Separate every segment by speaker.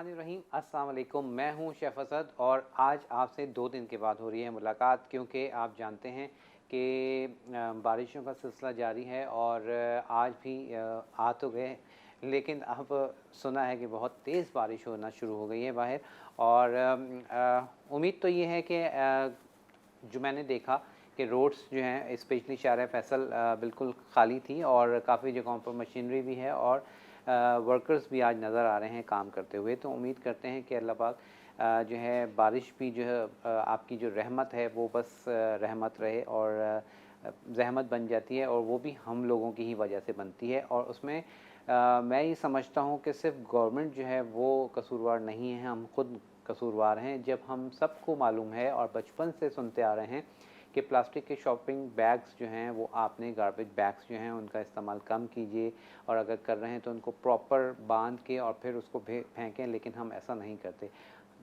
Speaker 1: बिस्मिल्लाहिर्रहमानिर्रहीम। अस्सलाम वालेकुम। मैं हूं शेफ असद और आज आपसे 2 दिन के बाद हो रही है मुलाकात, क्योंकि आप जानते हैं कि बारिशों का सिलसिला जारी है और आज भी आ तो गए, लेकिन अब सुना है कि बहुत तेज़ बारिश होना शुरू हो गई है बाहर। और उम्मीद तो ये है कि जो मैंने देखा कि रोड्स जो हैं स्पेशली शारा फैसल बिल्कुल खाली थी और काफ़ी जगहों पर मशीनरी भी है और वर्कर्स भी आज नज़र आ रहे हैं काम करते हुए। तो उम्मीद करते हैं कि अल्लाह पाक जो है बारिश भी जो है आपकी जो रहमत है वो बस रहमत रहे और ज़हमत बन जाती है और वो भी हम लोगों की ही वजह से बनती है। और उसमें मैं ये समझता हूँ कि सिर्फ गवर्नमेंट जो है वो कसूरवार नहीं है, हम खुद कसूरवार हैं। जब हम सबको मालूम है और बचपन से सुनते आ रहे हैं कि प्लास्टिक के शॉपिंग बैग्स जो हैं वो आपने गार्बेज बैग्स जो हैं उनका इस्तेमाल कम कीजिए, और अगर कर रहे हैं तो उनको प्रॉपर बांध के और फिर उसको फेंकें, लेकिन हम ऐसा नहीं करते।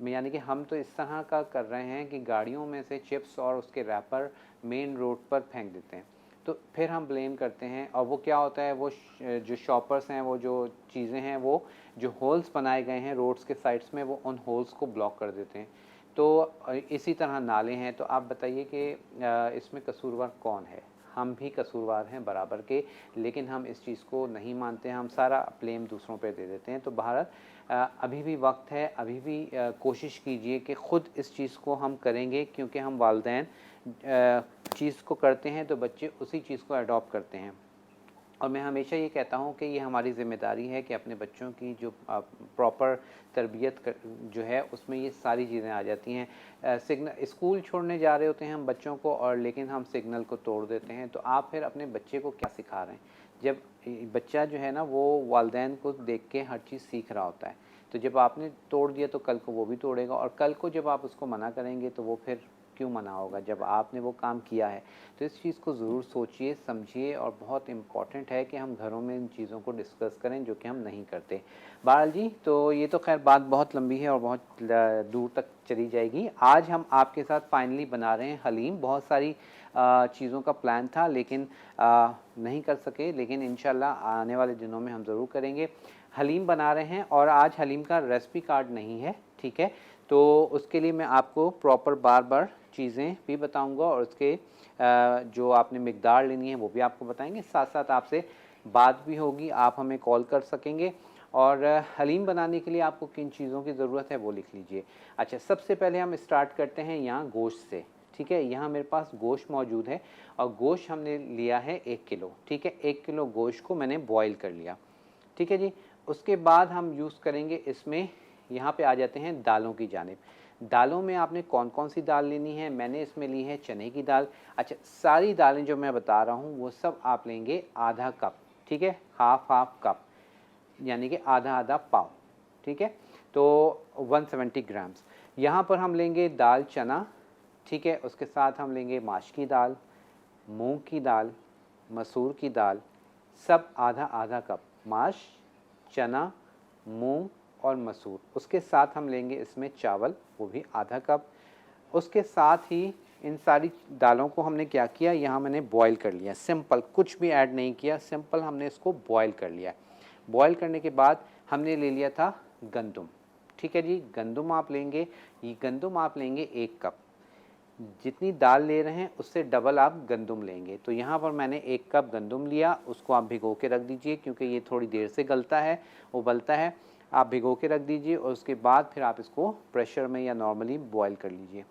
Speaker 1: यानी कि हम तो इस तरह का कर रहे हैं कि गाड़ियों में से चिप्स और उसके रैपर मेन रोड पर फेंक देते हैं, तो फिर हम ब्लेम करते हैं। और वो क्या होता है, वो जो शॉपर्स हैं, वो जो चीज़ें हैं, वो जो होल्स बनाए गए हैं रोड्स के साइड्स में, वो उन होल्स को ब्लॉक कर देते हैं। तो इसी तरह नाले हैं। तो आप बताइए कि इसमें कसूरवार कौन है? हम भी कसूरवार हैं बराबर के, लेकिन हम इस चीज़ को नहीं मानते हैं, हम सारा ब्लेम दूसरों पे दे देते हैं। तो बहरहाल अभी भी वक्त है, अभी भी कोशिश कीजिए कि ख़ुद इस चीज़ को हम करेंगे, क्योंकि हम वालिदैन चीज़ को करते हैं तो बच्चे उसी चीज़ को अडॉप्ट करते हैं। और मैं हमेशा ये कहता हूँ कि ये हमारी ज़िम्मेदारी है कि अपने बच्चों की जो प्रॉपर तरबियत जो है उसमें ये सारी चीज़ें आ जाती हैं। सिग्नल स्कूल छोड़ने जा रहे होते हैं हम बच्चों को, और लेकिन हम सिग्नल को तोड़ देते हैं। तो आप फिर अपने बच्चे को क्या सिखा रहे हैं? जब बच्चा जो है ना वो वालिदैन को देख के हर चीज़ सीख रहा होता है, तो जब आपने तोड़ दिया तो कल को वो भी तोड़ेगा, और कल को जब आप उसको मना करेंगे तो वो फिर क्यों मना होगा जब आपने वो काम किया है। तो इस चीज़ को ज़रूर सोचिए, समझिए, और बहुत इम्पॉर्टेंट है कि हम घरों में इन चीज़ों को डिस्कस करें, जो कि हम नहीं करते। बहरहाल जी, तो ये तो खैर बात बहुत लंबी है और बहुत दूर तक चली जाएगी। आज हम आपके साथ फाइनली बना रहे हैं हलीम। बहुत सारी चीज़ों का प्लान था, लेकिन नहीं कर सके, लेकिन इंशाल्लाह आने वाले दिनों में हम ज़रूर करेंगे। हलीम बना रहे हैं और आज हलीम का रेसिपी कार्ड नहीं है, ठीक है? तो उसके लिए मैं आपको प्रॉपर बार बार चीज़ें भी बताऊंगा और उसके जो आपने मिकदार लेनी है वो भी आपको बताएंगे। साथ साथ आपसे बात भी होगी, आप हमें कॉल कर सकेंगे। और हलीम बनाने के लिए आपको किन चीज़ों की ज़रूरत है वो लिख लीजिए। अच्छा, सबसे पहले हम स्टार्ट करते हैं यहाँ गोश्त से, ठीक है? यहाँ मेरे पास गोश्त मौजूद है और गोश्त हमने लिया है 1 किलो, ठीक है? 1 किलो गोश्त को मैंने बॉईल कर लिया, ठीक है जी। उसके बाद हम यूज़ करेंगे इसमें, यहाँ पे आ जाते हैं दालों की जानिब। दालों में आपने कौन कौन सी दाल लेनी है? मैंने इसमें ली है चने की दाल। अच्छा, सारी दालें जो मैं बता रहा हूँ वो सब आप लेंगे आधा कप, ठीक है? हाफ कप, यानी कि आधा आधा पाव, ठीक है? तो 170 ग्राम्स। यहाँ पर हम लेंगे दाल चना, ठीक है? उसके साथ हम लेंगे माश की दाल, मूंग की दाल, मसूर की दाल, सब आधा आधा कप। माश, चना, मूंग और मसूर। उसके साथ हम लेंगे इसमें चावल, वो भी आधा कप। उसके साथ ही इन सारी दालों को हमने क्या किया, यहाँ मैंने बॉईल कर लिया, सिंपल, कुछ भी ऐड नहीं किया, सिंपल हमने इसको बॉईल कर लिया। बॉईल करने के बाद हमने ले लिया था गंदम, ठीक है जी? गंदम आप लेंगे, ये गंदम आप लेंगे 1 कप। जितनी दाल ले रहे हैं उससे डबल आप गंदम लेंगे। तो यहाँ पर मैंने 1 कप गंदम लिया, उसको आप भिगो के रख दीजिए, क्योंकि ये थोड़ी देर से गलता है, उबलता है। आप भिगो के रख दीजिए और उसके बाद फिर आप इसको प्रेशर में या नॉर्मली बॉईल कर लीजिए।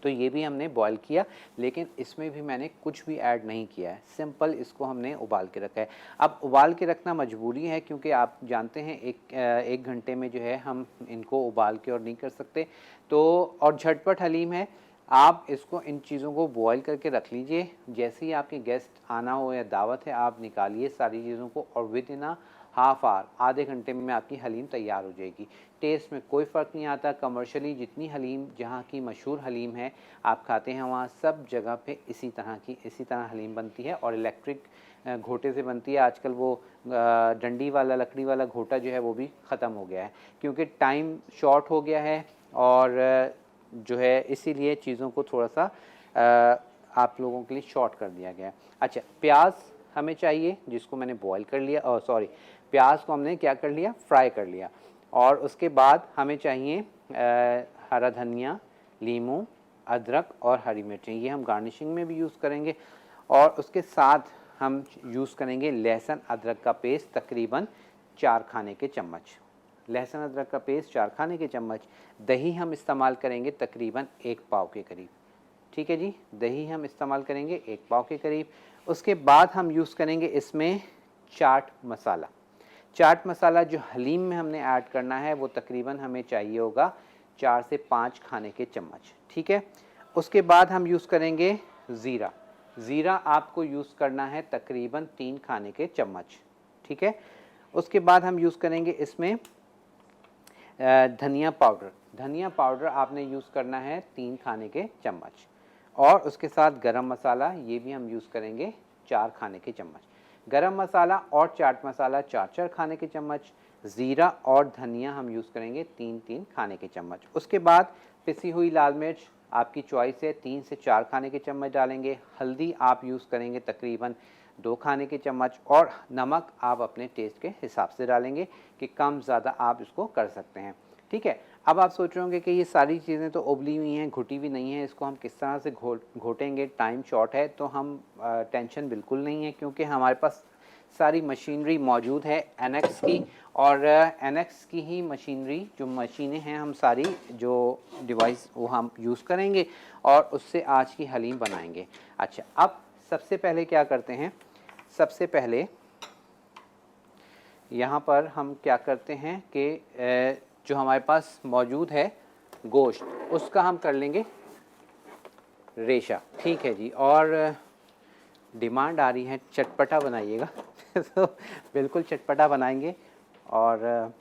Speaker 1: तो ये भी हमने बॉईल किया, लेकिन इसमें भी मैंने कुछ भी ऐड नहीं किया है, सिंपल इसको हमने उबाल के रखा है। अब उबाल के रखना मजबूरी है, क्योंकि आप जानते हैं एक घंटे में जो है हम इनको उबाल के और नहीं कर सकते। तो और झटपट हलीम है, आप इसको इन चीज़ों को बॉईल करके रख लीजिए। जैसे ही आपके गेस्ट आना हो या दावत है, आप निकालिए सारी चीज़ों को और विद इन हाफ आवर, आधे घंटे में आपकी हलीम तैयार हो जाएगी। टेस्ट में कोई फ़र्क नहीं आता। कमर्शियली जितनी हलीम, जहाँ की मशहूर हलीम है आप खाते हैं, वहाँ सब जगह पे इसी तरह हलीम बनती है और इलेक्ट्रिक घोटे से बनती है। आजकल वो डंडी वाला, लकड़ी वाला घोटा जो है वो भी ख़त्म हो गया है, क्योंकि टाइम शॉर्ट हो गया है और जो है इसीलिए चीज़ों को थोड़ा सा आप लोगों के लिए शॉर्ट कर दिया गया है। अच्छा, प्याज हमें चाहिए, जिसको मैंने बॉईल कर लिया, सॉरी, प्याज को हमने क्या कर लिया, फ्राई कर लिया। और उसके बाद हमें चाहिए हरा धनिया, लीमू, अदरक और हरी मिर्चें, ये हम गार्निशिंग में भी यूज़ करेंगे। और उसके साथ हम यूज़ करेंगे लहसुन अदरक का पेस्ट, तकरीबन 4 खाने के चम्मच। लहसुन अदरक का पेस्ट 4 खाने के चम्मच। दही हम इस्तेमाल करेंगे तकरीबन 1 पाव के करीब। ठीक है जी, दही हम इस्तेमाल करेंगे 1 पाव के करीब। उसके बाद हम यूज़ करेंगे इसमें चाट मसाला। चाट मसाला जो हलीम में हमने ऐड करना है वो तकरीबन हमें चाहिए होगा 4 से 5 खाने के चम्मच। ठीक है। उसके बाद हम यूज़ करेंगे ज़ीरा। ज़ीरा आपको यूज़ करना है तकरीबन 3 खाने के चम्मच। ठीक है। उसके बाद हम यूज़ करेंगे इसमें धनिया पाउडर। धनिया पाउडर आपने यूज़ करना है 3 खाने के चम्मच। और उसके साथ गरम मसाला, ये भी हम यूज़ करेंगे 4 खाने के चम्मच। गरम मसाला और चाट मसाला 4-4 खाने के चम्मच। ज़ीरा और धनिया हम यूज़ करेंगे 3-3 खाने के चम्मच। उसके बाद पिसी हुई लाल मिर्च आपकी चॉइस है, 3 से 4 खाने के चम्मच डालेंगे। हल्दी आप यूज़ करेंगे तकरीबन 2 खाने के चम्मच। और नमक आप अपने टेस्ट के हिसाब से डालेंगे कि कम ज़्यादा आप इसको कर सकते हैं। ठीक है। अब आप सोच रहे होंगे कि ये सारी चीज़ें तो उबली हुई हैं, घुटी हुई नहीं है, इसको हम किस तरह से घोटेंगे, टाइम शॉर्ट है। तो हम टेंशन बिल्कुल नहीं है, क्योंकि हमारे पास सारी मशीनरी मौजूद है एनेक्स की। और एनेक्स की ही मशीनरी जो मशीनें हैं, हम सारी जो डिवाइस वो हम यूज़ करेंगे और उससे आज की हलीम बनाएंगे। अच्छा, अब सबसे पहले क्या करते हैं, सबसे पहले यहाँ पर हम क्या करते हैं कि जो हमारे पास मौजूद है गोश्त, उसका हम कर लेंगे रेशा। ठीक है जी। और डिमांड आ रही है चटपटा बनाइएगा तो बिल्कुल चटपटा बनाएंगे। और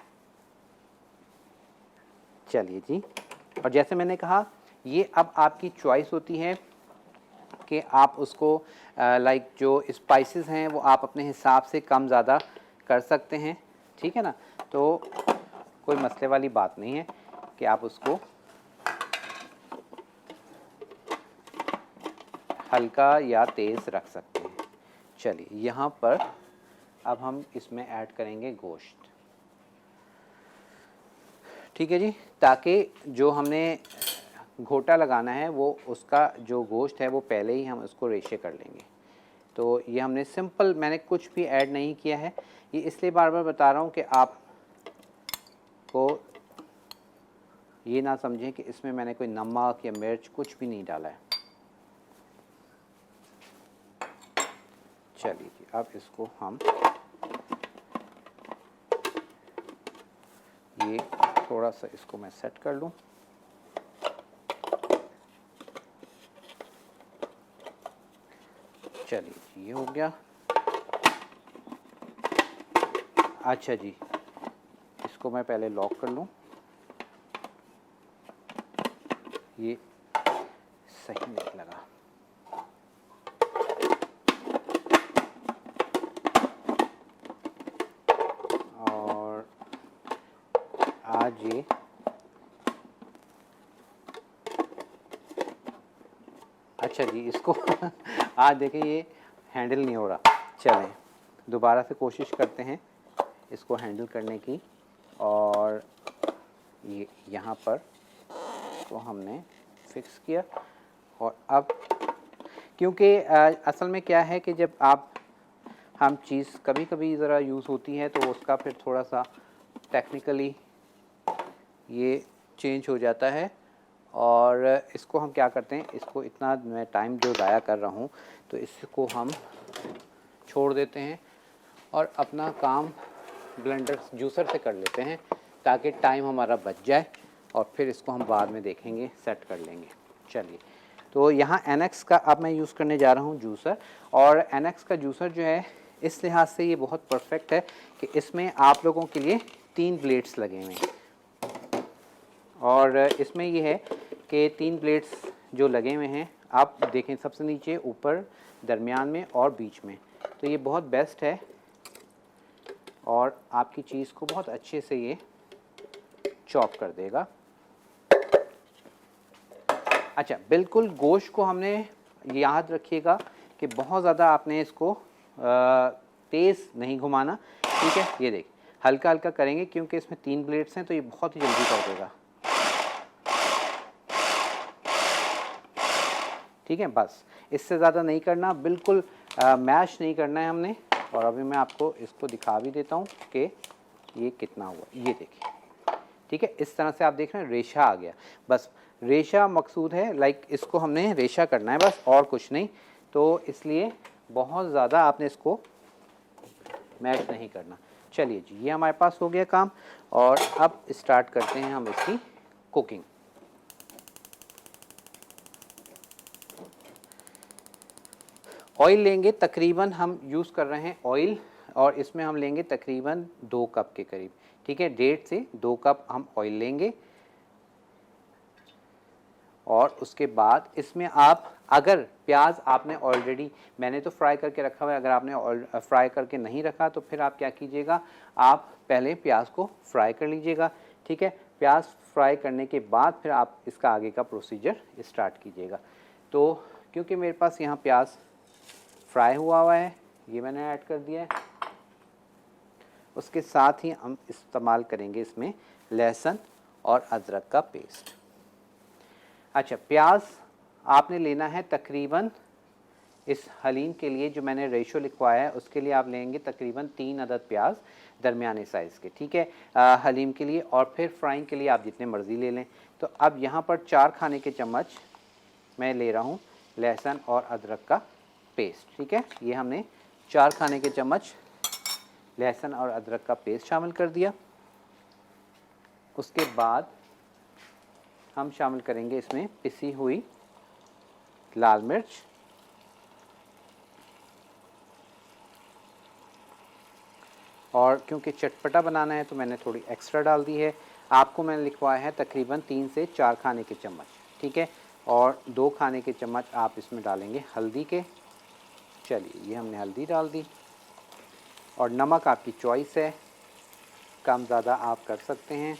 Speaker 1: चलिए जी। और जैसे मैंने कहा, ये अब आपकी चॉइस होती है कि आप उसको लाइक जो स्पाइसेस हैं वो आप अपने हिसाब से कम ज़्यादा कर सकते हैं। ठीक है ना। तो कोई मसले वाली बात नहीं है कि आप उसको हल्का या तेज़ रख सकते हैं। चलिए, यहाँ पर अब हम इसमें ऐड करेंगे गोश्त। ठीक है जी, ताकि जो हमने घोटा लगाना है वो उसका जो गोश्त है वो पहले ही हम उसको रेशे कर लेंगे। तो ये हमने सिंपल, मैंने कुछ भी ऐड नहीं किया है। ये इसलिए बार बार बता रहा हूँ कि आप को ये ना समझें कि इसमें मैंने कोई नमक या मिर्च कुछ भी नहीं डाला है। चलिए जी, अब इसको हम ये थोड़ा सा इसको मैं सेट कर लूँ। चलिए जी, ये हो गया। अच्छा जी, इसको मैं पहले लॉक कर लूँ। ये सही नहीं लगा। और आज ये अच्छा जी, इसको आज देखिए ये हैंडल नहीं हो रहा। चलें दोबारा से कोशिश करते हैं इसको हैंडल करने की। और ये यहाँ पर तो हमने फिक्स किया। और अब क्योंकि असल में क्या है कि जब हम चीज़ कभी कभी ज़रा यूज़ होती है तो उसका फिर थोड़ा सा टेक्निकली ये चेंज हो जाता है। और इसको हम क्या करते हैं, इसको इतना मैं टाइम जो ज़ाया कर रहा हूँ तो इसको हम छोड़ देते हैं और अपना काम ब्लेंडर जूसर से कर लेते हैं, ताकि टाइम हमारा बच जाए और फिर इसको हम बाद में देखेंगे, सेट कर लेंगे। चलिए, तो यहाँ एनेक्स का अब मैं यूज़ करने जा रहा हूँ जूसर। और एनेक्स का जूसर जो है इस लिहाज से ये बहुत परफेक्ट है कि इसमें आप लोगों के लिए 3 ब्लेड्स लगे हुए हैं। और इसमें ये है कि 3 ब्लेड्स जो लगे हुए हैं, आप देखें सबसे नीचे, ऊपर, दरमियान में और बीच में। तो ये बहुत बेस्ट है और आपकी चीज़ को बहुत अच्छे से ये चॉप कर देगा। अच्छा, बिल्कुल गोश्त को हमने याद रखिएगा कि बहुत ज़्यादा आपने इसको तेज़ नहीं घुमाना। ठीक है, ये देखिए हल्का हल्का करेंगे क्योंकि इसमें 3 ब्लेड्स हैं तो ये बहुत ही जल्दी कर देगा। ठीक है, बस इससे ज़्यादा नहीं करना, बिल्कुल मैश नहीं करना है हमने। और अभी मैं आपको इसको दिखा भी देता हूँ कि ये कितना हुआ, ये देखिए। ठीक है, इस तरह से आप देख रहे हैं रेशा आ गया। बस रेशा मकसूद है, लाइक इसको हमने रेशा करना है बस, और कुछ नहीं। तो इसलिए बहुत ज़्यादा आपने इसको मैश नहीं करना। चलिए जी, ये हमारे पास हो गया काम। और अब स्टार्ट करते हैं हम इसकी कुकिंग। ऑयल लेंगे, तकरीबन हम यूज़ कर रहे हैं ऑयल, और इसमें हम लेंगे तकरीबन 2 कप के करीब। ठीक है, 1.5 से 2 कप हम ऑयल लेंगे। और उसके बाद इसमें आप, अगर प्याज आपने ऑलरेडी, मैंने तो फ्राई करके रखा हुआ है, अगर आपने फ्राई करके नहीं रखा तो फिर आप क्या कीजिएगा, आप पहले प्याज को फ्राई कर लीजिएगा। ठीक है, प्याज फ्राई करने के बाद फिर आप इसका आगे का प्रोसीजर स्टार्ट कीजिएगा। तो क्योंकि मेरे पास यहाँ प्याज फ्राई हुआ है, ये मैंने ऐड कर दिया है। उसके साथ ही हम इस्तेमाल करेंगे इसमें लहसुन और अदरक का पेस्ट। अच्छा, प्याज आपने लेना है तकरीबन, इस हलीम के लिए जो मैंने रेशो लिखवाया है उसके लिए आप लेंगे तकरीबन 3 अदद प्याज दरमियाने साइज़ के। ठीक है, हलीम के लिए। और फिर फ्राइंग के लिए आप जितने मर्ज़ी ले लें। तो अब यहाँ पर 4 खाने के चम्मच मैं ले रहा हूँ लहसुन और अदरक का पेस्ट। ठीक है, ये हमने 4 खाने के चम्मच लहसुन और अदरक का पेस्ट शामिल कर दिया। उसके बाद हम शामिल करेंगे इसमें पिसी हुई लाल मिर्च, और क्योंकि चटपटा बनाना है तो मैंने थोड़ी एक्स्ट्रा डाल दी है। आपको मैंने लिखवाया है तकरीबन 3 से 4 खाने के चम्मच। ठीक है, और 2 खाने के चम्मच आप इसमें डालेंगे हल्दी के। चलिए, ये हमने हल्दी डाल दी। और नमक आपकी चॉइस है, कम ज़्यादा आप कर सकते हैं।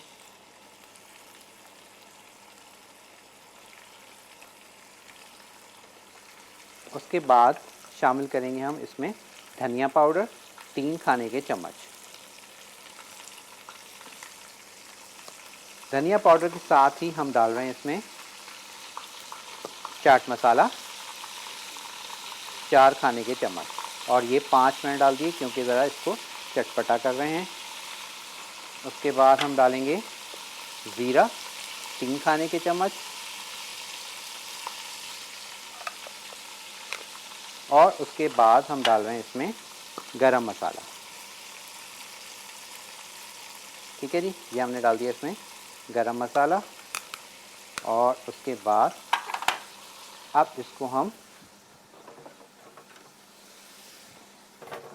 Speaker 1: उसके बाद शामिल करेंगे हम इसमें धनिया पाउडर 3 खाने के चम्मच। धनिया पाउडर के साथ ही हम डाल रहे हैं इसमें चाट मसाला 4 खाने के चम्मच, और ये 5 मैंने डाल दिए क्योंकि ज़रा इसको चटपटा कर रहे हैं। उसके बाद हम डालेंगे ज़ीरा 3 खाने के चम्मच, और उसके बाद हम डाल रहे हैं इसमें गरम मसाला। ठीक है जी, ये हमने डाल दिया इसमें गरम मसाला। और उसके बाद अब इसको हम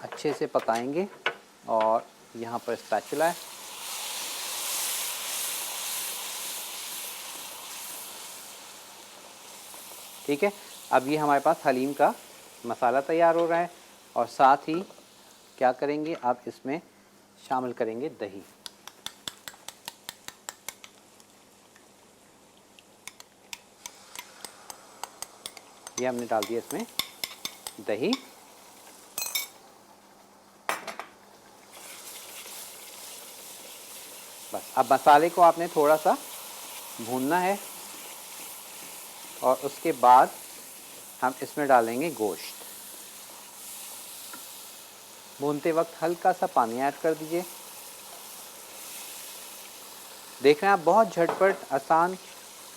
Speaker 1: अच्छे से पकाएंगे। और यहाँ पर स्पैचुला है, ठीक है। अब ये हमारे पास हलीम का मसाला तैयार हो रहा है। और साथ ही क्या करेंगे, आप इसमें शामिल करेंगे दही। ये हमने डाल दिया इसमें दही। बस अब मसाले को आपने थोड़ा सा भूनना है, और उसके बाद हम इसमें डालेंगे गोश्त। भूनते वक्त हल्का सा पानी ऐड कर दीजिए। देख रहे हैं आप, बहुत झटपट आसान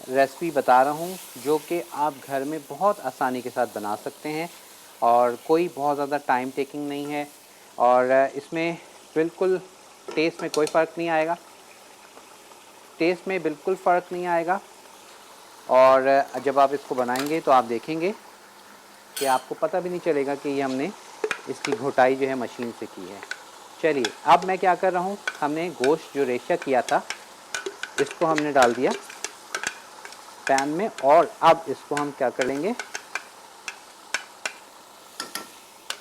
Speaker 1: रेसिपी बता रहा हूँ जो कि आप घर में बहुत आसानी के साथ बना सकते हैं, और कोई बहुत ज़्यादा टाइम टेकिंग नहीं है। और इसमें बिल्कुल टेस्ट में कोई फ़र्क नहीं आएगा, टेस्ट में बिल्कुल फ़र्क नहीं आएगा। और जब आप इसको बनाएंगे तो आप देखेंगे कि आपको पता भी नहीं चलेगा कि ये हमने इसकी घोटाई जो है मशीन से की है। चलिए, अब मैं क्या कर रहा हूँ, हमने गोश्त जो रेशा किया था इसको हमने डाल दिया पैन में, और अब इसको हम क्या कर लेंगे,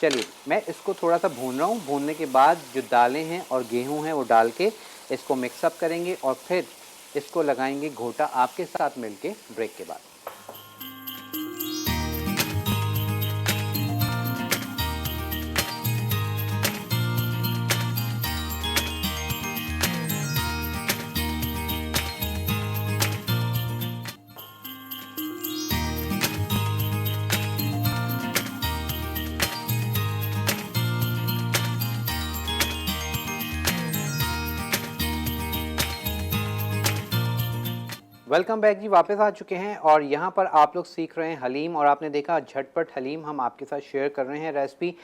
Speaker 1: चलिए मैं इसको थोड़ा सा भून रहा हूँ। भूनने के बाद जो दालें हैं और गेहूं हैं वो डाल के इसको मिक्सअप करेंगे, और फिर इसको लगाएंगे घोटा आपके साथ मिलके ब्रेक के बाद। वेलकम बैक जी, वापस आ चुके हैं और यहाँ पर आप लोग सीख रहे हैं हलीम। और आपने देखा झटपट हलीम हम आपके साथ शेयर कर रहे हैं रेसिपी।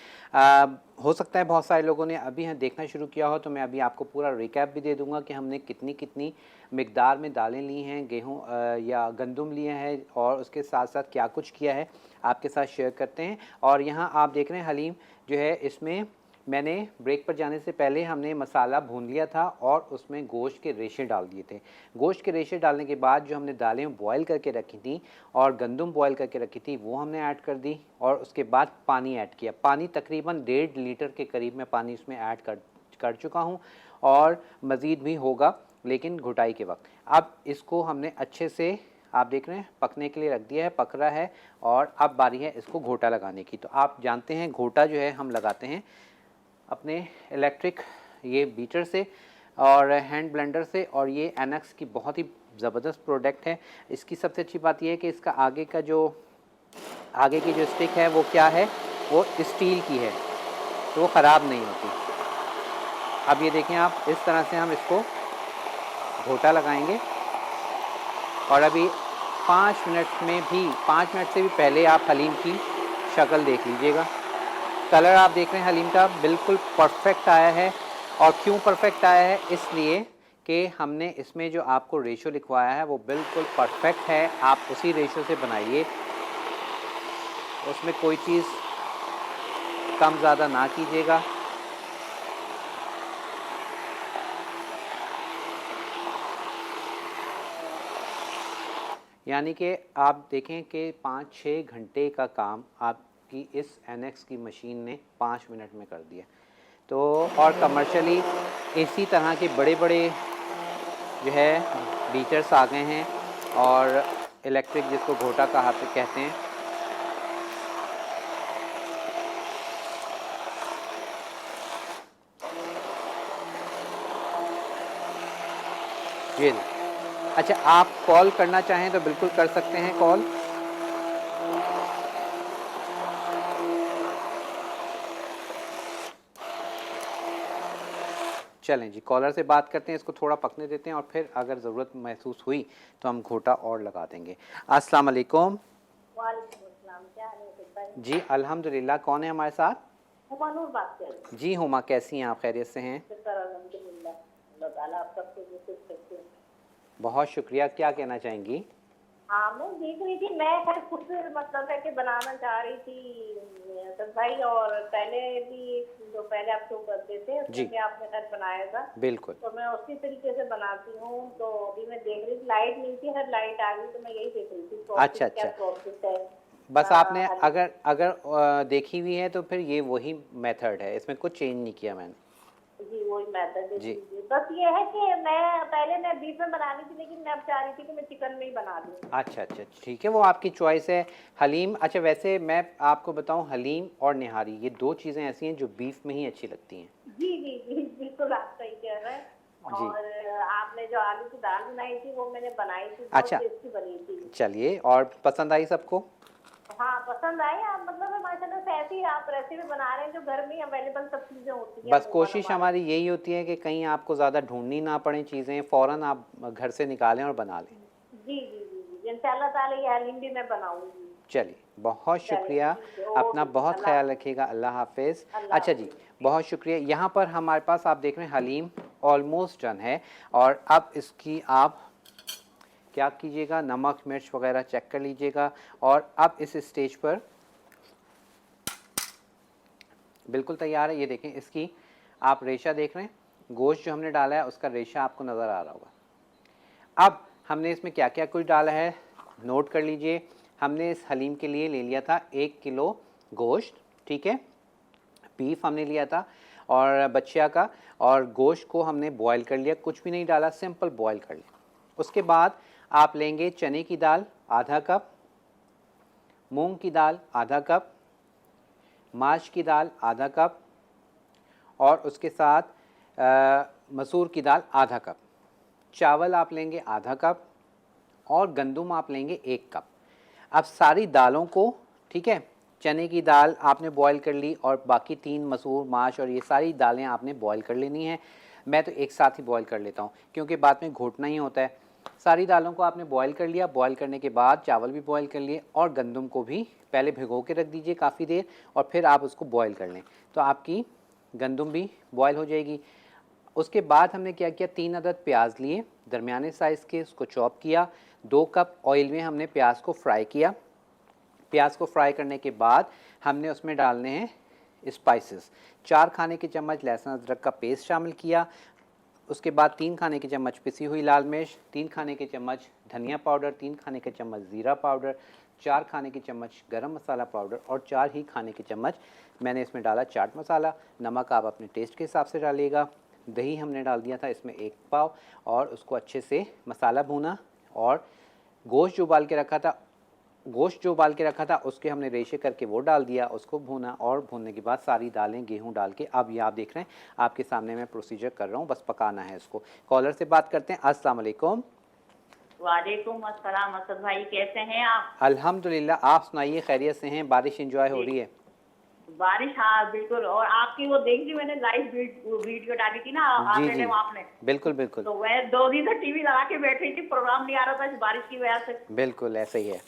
Speaker 1: हो सकता है बहुत सारे लोगों ने अभी यहाँ देखना शुरू किया हो, तो मैं अभी आपको पूरा रिकैप भी दे दूंगा कि हमने कितनी कितनी मिकदार में दालें ली हैं, गेहूँ या गंदम लिए हैं, और उसके साथ साथ क्या कुछ किया है आपके साथ शेयर करते हैं। और यहाँ आप देख रहे हैं हलीम जो है, इसमें मैंने ब्रेक पर जाने से पहले हमने मसाला भून लिया था और उसमें गोश्त के रेशे डाल दिए थे। गोश्त के रेशे डालने के बाद जो हमने दालें बॉयल करके रखी थी और गंदम बॉयल करके रखी थी वो हमने ऐड कर दी, और उसके बाद पानी ऐड किया। पानी तकरीबन 1.5 लीटर के करीब मैं पानी इसमें ऐड कर चुका हूँ, और मज़ीद भी होगा लेकिन घुटाई के वक्त। अब इसको हमने अच्छे से, आप देख रहे हैं, पकने के लिए रख दिया है, पक रहा है। और अब बारी है इसको घोटा लगाने की। तो आप जानते हैं घोटा जो है हम लगाते हैं अपने इलेक्ट्रिक ये बीटर से और हैंड ब्लेंडर से, और ये एनएक्स की बहुत ही ज़बरदस्त प्रोडक्ट है। इसकी सबसे अच्छी बात यह है कि इसका आगे की जो स्टिक है वो क्या है, वो स्टील की है, तो वो ख़राब नहीं होती। अब ये देखें आप, इस तरह से हम इसको घोटा लगाएंगे। और अभी 5 मिनट से भी पहले आप हलीम की शक्ल देख लीजिएगा। कलर आप देख रहे हैं हलीम का बिल्कुल परफेक्ट आया है। और क्यों परफेक्ट आया है, इसलिए कि हमने इसमें जो आपको रेशो लिखवाया है वो बिल्कुल परफेक्ट है। आप उसी रेशो से बनाइए, उसमें कोई चीज़ कम ज़्यादा ना कीजिएगा। यानी कि आप देखें कि 5-6 घंटे का काम आपकी इस एनएक्स की मशीन ने 5 मिनट में कर दिया। तो और कमर्शियली इसी तरह के बड़े बड़े जो है बीटर्स आ गए हैं, और इलेक्ट्रिक जिसको घोटा कहते हैं। ये अच्छा, आप कॉल करना चाहें तो बिल्कुल कर सकते हैं कॉल। चलें जी, कॉलर से बात करते हैं, इसको थोड़ा पकने देते हैं और फिर अगर ज़रूरत महसूस हुई तो हम घोटा और लगा देंगे। अस्सलाम वालेकुम। जी अल्हम्दुलिल्लाह। कौन है हमारे साथ?
Speaker 2: बात कर
Speaker 1: जी हुमा, कैसी हैं आप? खैरियत से हैं? बहुत शुक्रिया। क्या कहना चाहेंगी?
Speaker 2: हाँ, मैं देख रही थी, मैं खैर खुद मतलब है कि बनाना चाह रही थी तो भाई, और पहले भी जो पहले आप शो करते थे उसमें आपने खैर बनाया था।
Speaker 1: बिल्कुल।
Speaker 2: तो मैं उसी तरीके से बनाती हूँ। तो अभी मैं देख रही थी, लाइट नहीं थी, हर लाइट आ गई, तो मैं यही देख रही थी
Speaker 1: अच्छा
Speaker 2: क्या प्रोसेस है।
Speaker 1: बस आपने अगर देखी हुई है तो फिर ये वही मेथड है, इसमें कुछ चेंज नहीं किया मैंने।
Speaker 2: जी वही मेथड जी। बस ये है कि मैं बीफ में बना रही थी, लेकिन मैं अब चाह रही थी कि मैं चिकन में ही बना दूँ।
Speaker 1: अच्छा ठीक है, वो आपकी चॉइस है। हलीम, अच्छा वैसे मैं आपको बताऊं, हलीम और निहारी ये 2 चीज़ें ऐसी हैं जो बीफ में ही अच्छी लगती हैं।
Speaker 2: जी जी जी बिल्कुल, आप सही कह रहे हैं। और आपने जो आलू की दाल बनाई थी वो मैंने बनाई थी, बहुत टेस्टी बनी थी।
Speaker 1: चलिए, और पसंद आई सबको?
Speaker 2: हाँ पसंद आई। आप मतलब माशाल्लाह से ऐसी आप रेसिपी बना रहे हैं जो घर में अवेलेबल सब चीज़ें होती हैं।
Speaker 1: बस कोशिश हमारी यही होती है कि कहीं आपको ज़्यादा ढूंढनी ना पड़े चीज़ें, फ़ौरन आप घर से निकालें और बना लें।
Speaker 2: जी जी जी जी, इंशाल्लाह ताला ये हलीम भी मैं बनाऊंगी।
Speaker 1: चलिए, बहुत शुक्रिया। अपना बहुत ख्याल रखिएगा। अल्लाह हाफिज़। अच्छा जी, बहुत शुक्रिया। यहाँ पर हमारे पास आप देख रहे हैं हलीम ऑलमोस्ट डन है। और अब इसकी आप क्या कीजिएगा, नमक मिर्च वगैरह चेक कर लीजिएगा। और अब इस स्टेज पर बिल्कुल तैयार है। ये देखें, इसकी आप रेशा देख रहे हैं, गोश्त जो हमने डाला है उसका रेशा आपको नज़र आ रहा होगा। अब हमने इसमें क्या क्या कुछ डाला है नोट कर लीजिए। हमने इस हलीम के लिए ले लिया था 1 किलो गोश्त, ठीक है, बीफ हमने लिया था और बच्चिया का, और गोश्त को हमने बॉयल कर लिया, कुछ भी नहीं डाला, सिंपल बॉयल कर लिया। उसके बाद आप लेंगे चने की दाल आधा कप, मूंग की दाल आधा कप, माश की दाल आधा कप, और उसके साथ मसूर की दाल आधा कप, चावल आप लेंगे आधा कप, और गंदम आप लेंगे 1 कप। अब सारी दालों को, ठीक है, चने की दाल आपने बॉईल कर ली और बाकी 3 मसूर, माश और ये सारी दालें आपने बॉईल कर लेनी है। मैं तो एक साथ ही बॉईल कर लेता हूँ क्योंकि बाद में घोटना ही होता है। सारी दालों को आपने बॉईल कर लिया। बॉईल करने के बाद चावल भी बॉईल कर लिए और गंदम को भी पहले भिगो के रख दीजिए काफ़ी देर और फिर आप उसको बॉईल कर लें, तो आपकी गंदम भी बॉईल हो जाएगी। उसके बाद हमने क्या किया, 3 अदद प्याज लिए दरमियाने साइज़ के, उसको चॉप किया। 2 कप ऑयल में हमने प्याज को फ्राई किया। प्याज को फ्राई करने के बाद हमने उसमें डालने हैं स्पाइसेस। 4 खाने के चम्मच लहसुन अदरक का पेस्ट शामिल किया। उसके बाद 3 खाने के चम्मच पिसी हुई लाल मिर्च, 3 खाने के चम्मच धनिया पाउडर, 3 खाने के चम्मच ज़ीरा पाउडर, 4 खाने के चम्मच गरम मसाला पाउडर और 4 ही खाने के चम्मच मैंने इसमें डाला चाट मसाला। नमक आप अपने टेस्ट के हिसाब से डालिएगा। दही हमने डाल दिया था इसमें 1 पाव और उसको अच्छे से मसाला भूना। और गोश्त जो उबाल के रखा था उसके हमने रेशे करके वो डाल दिया, उसको भूना और भूनने के बाद सारी दालें गेहूं डाल के, अब ये आप देख रहे हैं आपके सामने मैं प्रोसीजर कर रहा हूँ, बस पकाना है इसको। कॉलर से बात करते हैं। अस्सलाम वालेकुम।
Speaker 2: वालेकुम अस्सलाम। असद भाई कैसे हैं आप?
Speaker 1: अल्हम्दुलिल्लाह, आप सुनाइए, खैरियत से हैं? बारिश एंजॉय हो रही है?
Speaker 2: बारिश, हाँ बिल्कुल। और आपकी वो देख ली मैंने, लाइव वीडियो डाली थी ना
Speaker 1: जी जी,
Speaker 2: आपने।
Speaker 1: बिल्कुल बिल्कुल।
Speaker 2: तो मैं 2 दिन से टीवी लगा के बैठी थी, प्रोग्राम नहीं आ रहा था इस बारिश की वजह से।
Speaker 1: बिल्कुल ऐसे ही है।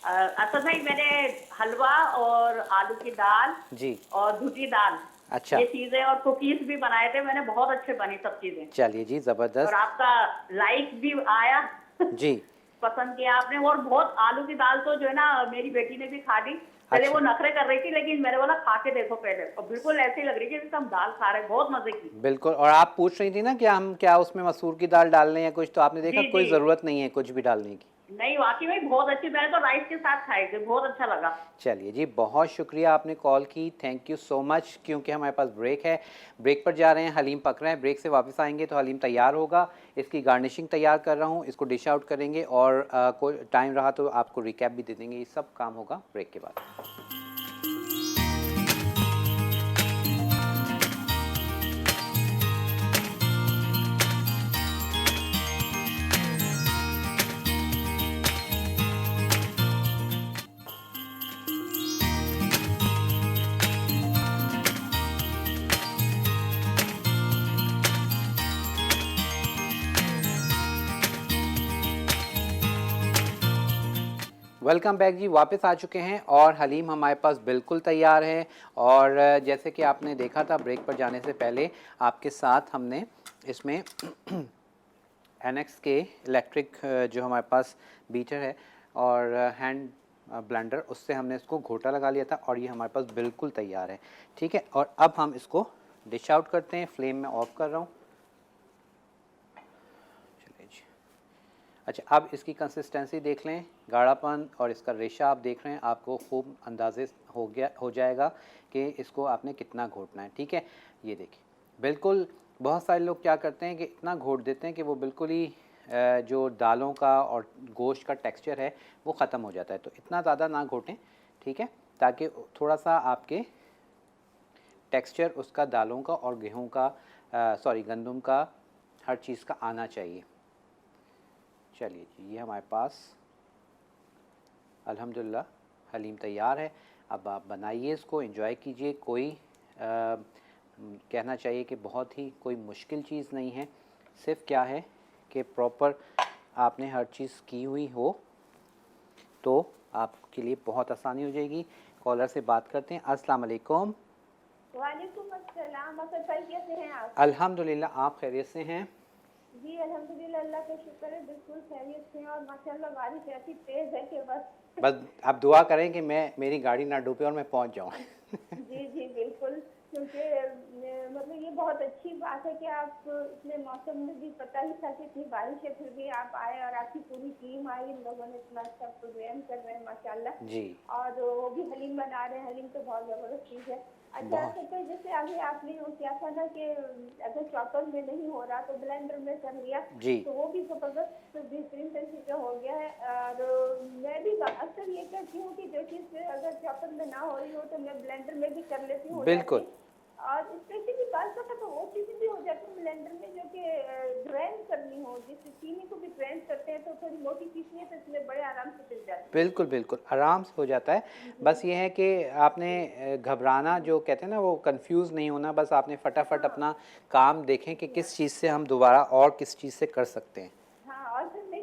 Speaker 2: असद भाई, मैंने हलवा और आलू की दाल
Speaker 1: जी,
Speaker 2: और दूधी दाल,
Speaker 1: अच्छा,
Speaker 2: ये चीजें और कुकीज भी बनाए थे मैंने, बहुत अच्छे बनी सब चीजें।
Speaker 1: चलिए जी,
Speaker 2: और
Speaker 1: ज़बरदस्त।
Speaker 2: आपका लाइक भी आया
Speaker 1: जी,
Speaker 2: पसंद किया आपने। और बहुत, आलू की दाल तो जो है ना मेरी बेटी ने भी खा ली। पहले
Speaker 1: अच्छा,
Speaker 2: वो नखरे कर रही थी, लेकिन मैंने बोला खा के देखो पहले, और बिल्कुल ऐसी लग रही है जैसे हम दाल खा रहे हैं, बहुत मजे की।
Speaker 1: बिल्कुल। और आप पूछ रही थी ना कि हम क्या उसमें मसूर की दाल डाल लें या कुछ, तो आपने देखा
Speaker 2: जी
Speaker 1: कोई
Speaker 2: जी,
Speaker 1: ज़रूरत नहीं है कुछ भी डालने की।
Speaker 2: नहीं वाकई में बहुत अच्छी। मैंने तो राइस के साथ खाई थी, बहुत अच्छा लगा।
Speaker 1: चलिए जी, बहुत शुक्रिया आपने कॉल की, थैंक यू सो मच। क्योंकि हमारे पास ब्रेक है, ब्रेक पर जा रहे हैं, हलीम पक रहे हैं, ब्रेक से वापस आएंगे तो हलीम तैयार होगा। इसकी गार्निशिंग तैयार कर रहा हूँ, इसको डिश आउट करेंगे और कोई टाइम रहा तो आपको रिकैप भी दे देंगे। ये सब काम होगा ब्रेक के बाद। वेलकम बैक जी, वापस आ चुके हैं और हलीम हमारे पास बिल्कुल तैयार है। और जैसे कि आपने देखा था ब्रेक पर जाने से पहले आपके साथ हमने इसमें एनएक्स के इलेक्ट्रिक जो हमारे पास बीटर है और हैंड ब्लेंडर, उससे हमने इसको घोटा लगा लिया था और ये हमारे पास बिल्कुल तैयार है। ठीक है, और अब हम इसको डिश आउट करते हैं। फ्लेम में ऑफ कर रहा हूँ। चलिए जी, अच्छा, अब इसकी कंसिस्टेंसी देख लें, गाढ़ापन और इसका रेशा आप देख रहे हैं, आपको खूब अंदाजे हो जाएगा कि इसको आपने कितना घोटना है। ठीक है, ये देखिए बिल्कुल। बहुत सारे लोग क्या करते हैं कि इतना घोट देते हैं कि वो बिल्कुल ही जो दालों का और गोश्त का टेक्सचर है वो ख़त्म हो जाता है। तो इतना ज़्यादा ना घोटें, ठीक है, ताकि थोड़ा सा आपके टेक्सचर उसका दालों का और गेहूं का गंदम का, हर चीज़ का आना चाहिए। चलिए जी, ये हमारे पास अल्हम्दुलिल्लाह हलीम तैयार है। अब आप बनाइए, इसको एंजॉय कीजिए। कोई कहना चाहिए कि बहुत ही कोई मुश्किल चीज़ नहीं है, सिर्फ क्या है कि प्रॉपर आपने हर चीज़ की हुई हो तो आपके लिए बहुत आसानी हो जाएगी। कॉलर से बात करते हैं। अस्सलाम वालेकुम।
Speaker 2: वालेकुम अस्सलाम। असद भाई कैसे हैं आप?
Speaker 1: अल्हम्दुलिल्लाह, आप खैरियत से हैं?
Speaker 2: जी अल्हम्दुलिल्लाह, अल्लाह का शुक्र है, बिल्कुल खैरियत से हैं। और माशाल्लाह बारिश ऐसी तेज है कि
Speaker 1: बस आप दुआ करें कि मेरी गाड़ी ना डूबे और मैं पहुंच जाऊं।
Speaker 2: जी जी बिल्कुल। क्योंकि मतलब ये बहुत अच्छी बात है कि आप इतने मौसम में भी, पता ही था कि इतनी बारिश है, फिर भी आप आए और आपकी पूरी टीम आई, इन लोगों ने इतना अच्छा प्रोग्राम कर रहे हैं माशाल्लाह।
Speaker 1: जी,
Speaker 2: और वो भी हलीम बना रहे हैं। हलीम तो बहुत ज़बरदस्त चीज़ है। अच्छा,
Speaker 1: बहुत।
Speaker 2: तो जैसे अभी आपने वो किया था ना कि अगर चॉपर में नहीं हो रहा तो ब्लेंडर में कर लिया,
Speaker 1: जी,
Speaker 2: तो वो भी ज़बरदस्त बेहतरीन तरीके से हो गया है। और मैं भी अक्सर ये करती हूँ कि जो चीज़ अगर चॉपर में ना हो रही हो तो मैं ब्लेंडर में भी कर लेती हूँ,
Speaker 1: बिल्कुल
Speaker 2: और स्पेशली बाल का तो वो चीज़ें भी हो जाती है ब्लेंडर में जो कि ग्राइंड करनी हो, जिससे चीनी को भी ग्राइंड करते हैं तो थोड़ी मोटी पीसनी है तो इसमें बड़े आराम से पिस जाती है।
Speaker 1: बिल्कुल बिल्कुल आराम से हो जाता है। बस ये है कि आपने घबराना, जो कहते हैं ना, वो कंफ्यूज नहीं होना। बस आपने फटाफट अपना काम देखें कि किस चीज़ से हम दोबारा और किस चीज़ से कर सकते हैं।
Speaker 2: हाँ, और फिर मैं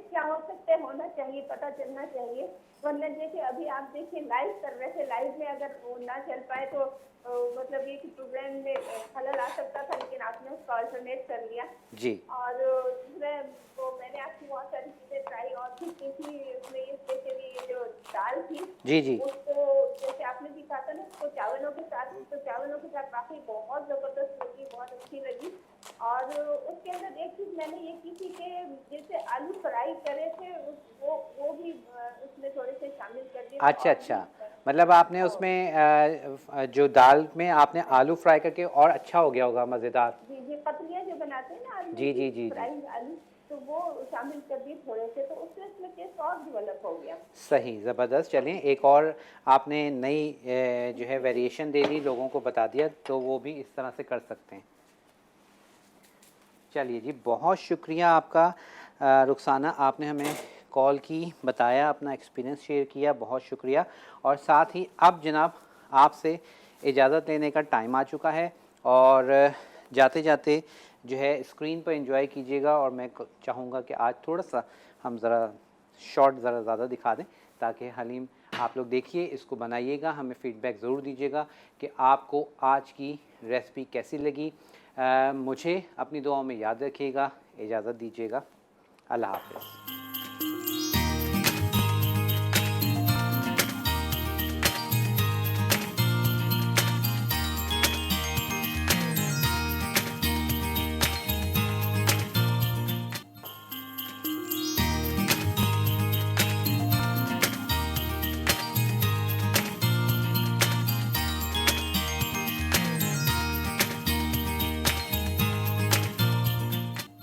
Speaker 2: होना चाहिए, पता चलना चाहिए। वरना जैसे अभी आप देखिए लाइव कर रहे थे, लाइव में अगर वो ना चल पाए तो मतलब ये कि प्रोग्राम में खलल आ सकता था, लेकिन आपने उसको अल्टरनेट कर लिया।
Speaker 1: जी
Speaker 2: और उसमें वो मैंने आपकी बहुत सारी चीज़ें ट्राई और भी की थी। उसमें ये स्पेशली ये जो दाल थी,
Speaker 1: जी जी।
Speaker 2: उसको जैसे आपने भी कहा था ना, उसको चावलों के साथ, तो चावलों के साथ वाक़ई बहुत ज़बरदस्त लगी, बहुत अच्छी लगी। और उसके अंदर एक चीज़ मैंने ये की थी कि जैसे आलू फ्राई करे थे, वो भी उसमें थोड़े से शामिल कर दिए, तो
Speaker 1: अच्छा
Speaker 2: और भी
Speaker 1: अच्छा, मतलब आपने उसमें जो दाल में आपने आलू फ्राई करके और अच्छा हो गया होगा, मज़ेदार।
Speaker 2: जी, जी, पतलियाँ जो बनाते हैं ना आलू
Speaker 1: जी
Speaker 2: की,
Speaker 1: जी जी जी।
Speaker 2: फ्राइड आलू, तो वो शामिल कर दिए थोड़े से, तो उससे इसमें टेस्ट और डेवलप हो गया।
Speaker 1: सही, ज़बरदस्त। चलिए एक और आपने नई जो है वेरिएशन दे दी, लोगों को बता दिया, तो वो भी इस तरह से कर सकते हैं। चलिए जी, बहुत शुक्रिया आपका रुखसाना, आपने हमें कॉल की, बताया, अपना एक्सपीरियंस शेयर किया, बहुत शुक्रिया। और साथ ही अब जनाब आपसे इजाज़त लेने का टाइम आ चुका है, और जाते जाते जो है स्क्रीन पर एंजॉय कीजिएगा, और मैं चाहूँगा कि आज थोड़ा सा हम ज़रा शॉर्ट ज़रा ज़्यादा दिखा दें, ताकि हलीम आप लोग देखिए, इसको बनाइएगा, हमें फ़ीडबैक ज़रूर दीजिएगा कि आपको आज की रेसिपी कैसी लगी। मुझे अपनी दुआओं में याद रखिएगा, इजाज़त दीजिएगा, अल्लाह हाफ़िज़।